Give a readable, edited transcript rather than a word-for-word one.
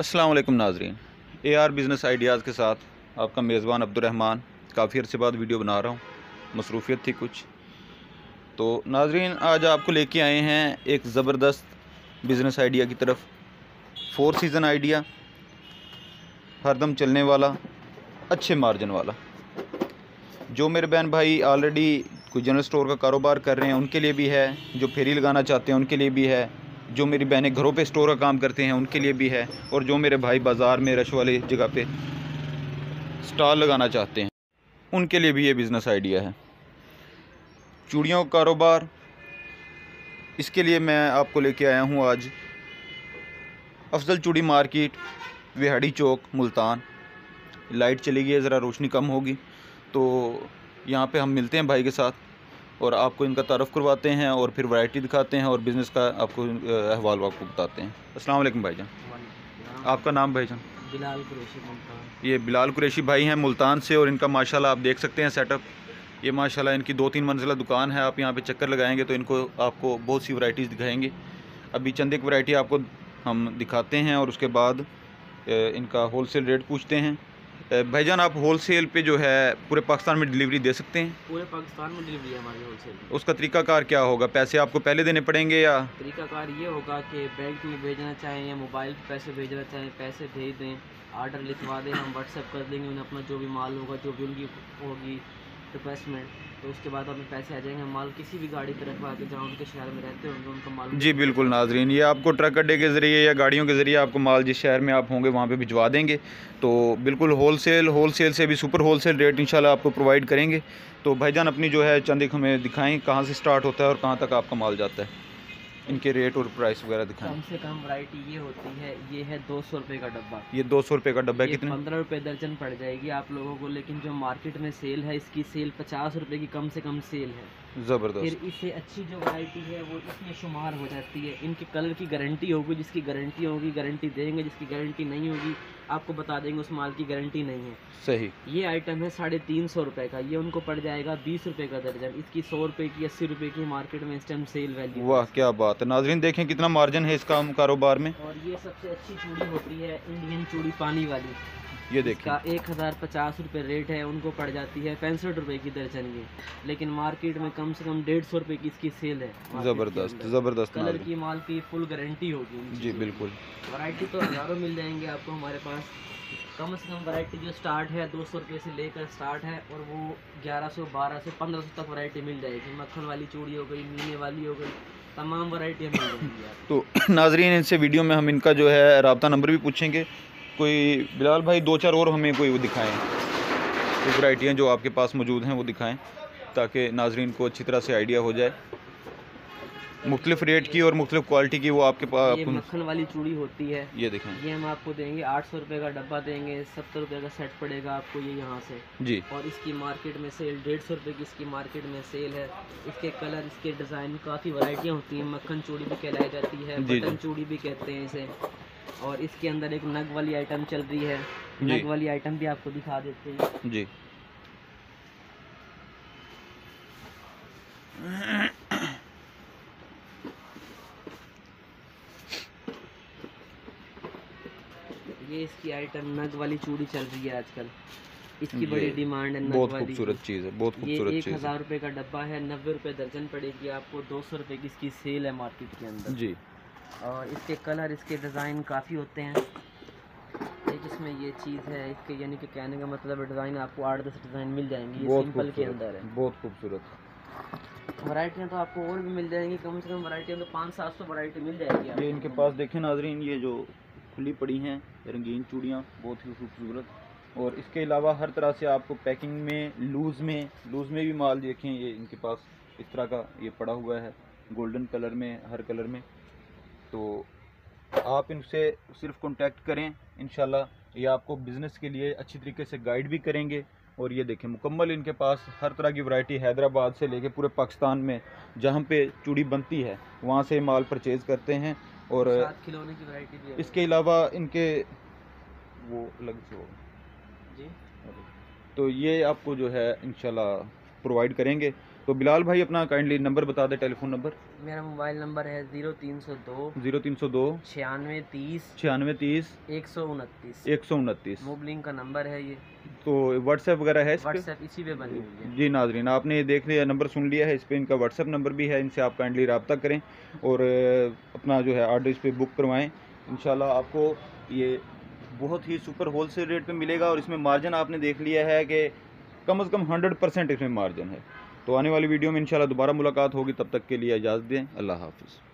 अस्सलाम वालेकुम नाजरीन, AR बिज़नेस आइडियाज़ के साथ आपका मेज़बान अब्दुर्रहमान। काफ़ी अर्से बाद वीडियो बना रहा हूँ, मसरूफ़ियत थी कुछ। तो नाजरीन, आज आपको लेके आए हैं एक ज़बरदस्त बिज़नेस आइडिया की तरफ। 4 सीज़न आइडिया, हरदम चलने वाला, अच्छे मार्जिन वाला। जो मेरे बहन भाई ऑलरेडी कोई जनरल स्टोर का कारोबार कर रहे हैं उनके लिए भी है, जो फेरी लगाना चाहते हैं उनके लिए भी है, जो मेरी बहनें घरों पे स्टोर का काम करते हैं उनके लिए भी है, और जो मेरे भाई बाज़ार में रश वाली जगह पे स्टॉल लगाना चाहते हैं उनके लिए भी ये बिज़नेस आइडिया है। चूड़ियों का कारोबार, इसके लिए मैं आपको लेके आया हूँ आज अफजल चूड़ी मार्केट, विहाड़ी चौक, मुल्तान। लाइट चली गई है, ज़रा रोशनी कम होगी, तो यहाँ पे हम मिलते हैं भाई के साथ और आपको इनका तारुफ करवाते हैं और फिर वैरायटी दिखाते हैं और बिज़नेस का आपको अहवाल आपको बताते हैं। अस्सलाम वालेकुम भाईजान। आपका नाम भाईजान? बिलाल कुरैशी मुल्तान। ये बिलाल कुरैशी भाई हैं मुल्तान से, और इनका माशाल्लाह आप देख सकते हैं सेटअप। ये माशाल्लाह इनकी 2-3 मंजिला दुकान है। आप यहाँ पे चक्कर लगाएंगे तो इनको आपको बहुत सी वैरायटीज़ दिखाएंगे। अभी चंद एक वैरायटी आपको हम दिखाते हैं और उसके बाद इनका होलसेल रेट पूछते हैं। भाईजान, आप होलसेल पे जो है पूरे पाकिस्तान में डिलीवरी दे सकते हैं? पूरे पाकिस्तान में डिलीवरी है हमारी होलसेल में। उसका तरीकाकार क्या होगा? पैसे आपको पहले देने पड़ेंगे या? तरीकाकार ये होगा कि बैंक में भेजना चाहें या मोबाइल पे पैसे भेजना चाहें, पैसे भेज दें, आर्डर लिखवा दें, हम व्हाट्सएप कर देंगे उन्हें अपना जो भी माल होगा, जो भी उनकी होगी रिक्वेस्टमेंट, तो उसके बाद हमें पैसे आ जाएंगे। माल किसी भी गाड़ी पर रखवा के जहाँ उनके शहर में रहते होंगे उनका माल। जी बिल्कुल नाजरीन, ये आपको ट्रक अड्डे के ज़रिए या गाड़ियों के ज़रिए आपको माल जिस शहर में आप होंगे वहाँ पे भिजवा देंगे। तो बिल्कुल होलसेल से भी सुपर होलसेल रेट इंशाल्लाह आपको प्रोवाइड करेंगे। तो भाईजान, अपनी जो है चंद एक हमें दिखाएं, कहाँ से स्टार्ट होता है और कहाँ तक आपका माल जाता है, इनके रेट और प्राइस वगैरह दिखाएं। कम से कम वैरायटी ये होती है, ये है 200 रुपये का डब्बा। ये 200 रुपये का डब्बा है। कितने? 15 रुपये दर्जन पड़ जाएगी आप लोगों को, लेकिन जो मार्केट में सेल है इसकी सेल 50 रुपये की कम से कम सेल है। ज़बरदस्त। फिर इससे अच्छी जो वैरायटी है वो इसमें शुमार हो जाती है। इनके कलर की गारंटी होगी, जिसकी गारंटी होगी गारंटी देंगे, जिसकी गारंटी नहीं होगी आपको बता देंगे उस माल की गारंटी नहीं है। सही। ये आइटम है 350 रुपये का, ये उनको पड़ जाएगा 20 रुपये का दर्जन। इसकी 100 रुपये की 80 रुपये की मार्केट में इस टाइम सेल वैल्यू। वाह क्या बात है नाजरीन, देखें कितना मार्जिन है इसका कारोबार में। और ये सबसे अच्छी चूड़ी होती है इंडियन चूड़ी पानी वाली। ये देखें, इसका 1050 रुपये रेट है, उनको पड़ जाती है 65 रुपये की दर्जन ये, लेकिन मार्केट में कम से कम 150 रुपये की इसकी सेल है। ज़बरदस्त ज़बरदस्त। कलर की माल की फुल गारंटी होगी। जी बिल्कुल। वैरायटी तो हज़ारों मिल जाएंगे आपको हमारे पास। कम से कम वैरायटी जो स्टार्ट है 200 रुपये से लेकर स्टार्ट है, और वो 1100, 1200, 1500 तक वैरायटी मिल जाएगी। मक्खन वाली चूड़ी हो गई, मीने वाली हो गई, तमाम वैरायटियाँ मिल जाएंगी आपको। तो नाजरीन, इनसे वीडियो में हम इनका जो है रब्ता नंबर भी पूछेंगे। कोई बिलाल भाई 2-4 और हमें कोई वो दिखाएं, कोई वैरायटियाँ जो आपके पास मौजूद हैं वो दिखाएं, ताकि नाजरीन को अच्छी तरह से आइडिया हो जाए मुख्तलिफ रेट की और मुख्तलिफ क्वालिटी की। वो आपके पास ये मक्खन वाली चूड़ी होती है, ये देखें। ये हम आपको देंगे 800 रुपये का डब्बा देंगे, 70 रुपये का सेट पड़ेगा आपको ये यहाँ से जी। और इसकी मार्केट में सेल 150 रुपये की इसकी मार्केट में सेल है। इसके कलर, इसके डिज़ाइन, काफ़ी वैरायटियाँ होती हैं। मक्खन चूड़ी भी कहलाई जाती है, बटन चूड़ी भी कहते हैं इसे। और इसके अंदर एक नग वाली आइटम चल रही है, नग वाली आइटम भी आपको दिखा देते हैं जी। ये इसकी आइटम नग वाली चूड़ी चल रही है आजकल, इसकी बड़ी डिमांड है। बहुत खूबसूरत चीज़ है, बहुत खूबसूरत चीज़ है। 1000 रुपये का डब्बा है, 90 रुपये दर्जन पड़ेगी आपको, 200 रुपये की इसकी सेल है मार्केट के अंदर जी। और इसके कलर, इसके डिज़ाइन काफ़ी होते हैं। एक इसमें ये चीज़ है इसके, यानी कि कहने का मतलब डिज़ाइन आपको 8-10 डिज़ाइन मिल जाएंगी। ये सिंपल के अंदर है, बहुत खूबसूरत। वैरायटियाँ तो आपको और भी मिल जाएंगी, कम से कम वैरायटियाँ तो 500-700 वैरायटी मिल जाएगी आपको। ये इनके पास देखें नाजरीन, ये जो खुली पड़ी हैं रंगीन चूड़ियाँ, बहुत ही खूबसूरत। और इसके अलावा हर तरह से आपको पैकिंग में, लूज़ में भी माल देखें। ये इनके पास इस तरह का ये पड़ा हुआ है, गोल्डन कलर में, हर कलर में। तो आप इनसे सिर्फ कांटेक्ट करें, इंशाल्लाह ये आपको बिज़नेस के लिए अच्छी तरीके से गाइड भी करेंगे। और ये देखें, मुकम्मल इनके पास हर तरह की वैरायटी हैदराबाद से लेके पूरे पाकिस्तान में जहाँ पे चूड़ी बनती है वहाँ से माल परचेज़ करते हैं। और खिलौने की वैरायटी भी है। इसके अलावा इनके वो अलग से होगा जी, तो ये आपको जो है इंशाल्लाह प्रोवाइड करेंगे। तो बिलाल भाई अपना काइंडली नंबर बता दें, टेलीफोन नंबर। मेरा मोबाइल नंबर है 0302 0302 9630 9630 129। 129। मोबलिंग का नंबर है ये। तो व्हाट्सएप वगैरह है इस पे? व्हाट्सएप इसी पे बनी हुई है। जी नाजरीन, आपने ये देख लिया, नंबर सुन लिया है, इस पे इनका व्हाट्सएप नंबर भी है, इनसे आप काइंडली रब्ता करें और अपना जो है ऑर्डर इस पे बुक करवाएं। इंशाल्लाह आपको ये बहुत ही सुपर होलसेल रेट पे मिलेगा और इसमें मार्जिन आपने देख लिया है कि कम से कम 100% इसमें मार्जिन है। तो आने वाली वीडियो में इंशाल्लाह दोबारा मुलाकात होगी, तब तक के लिए इजाज़त दें। अल्लाह हाफ़िज़।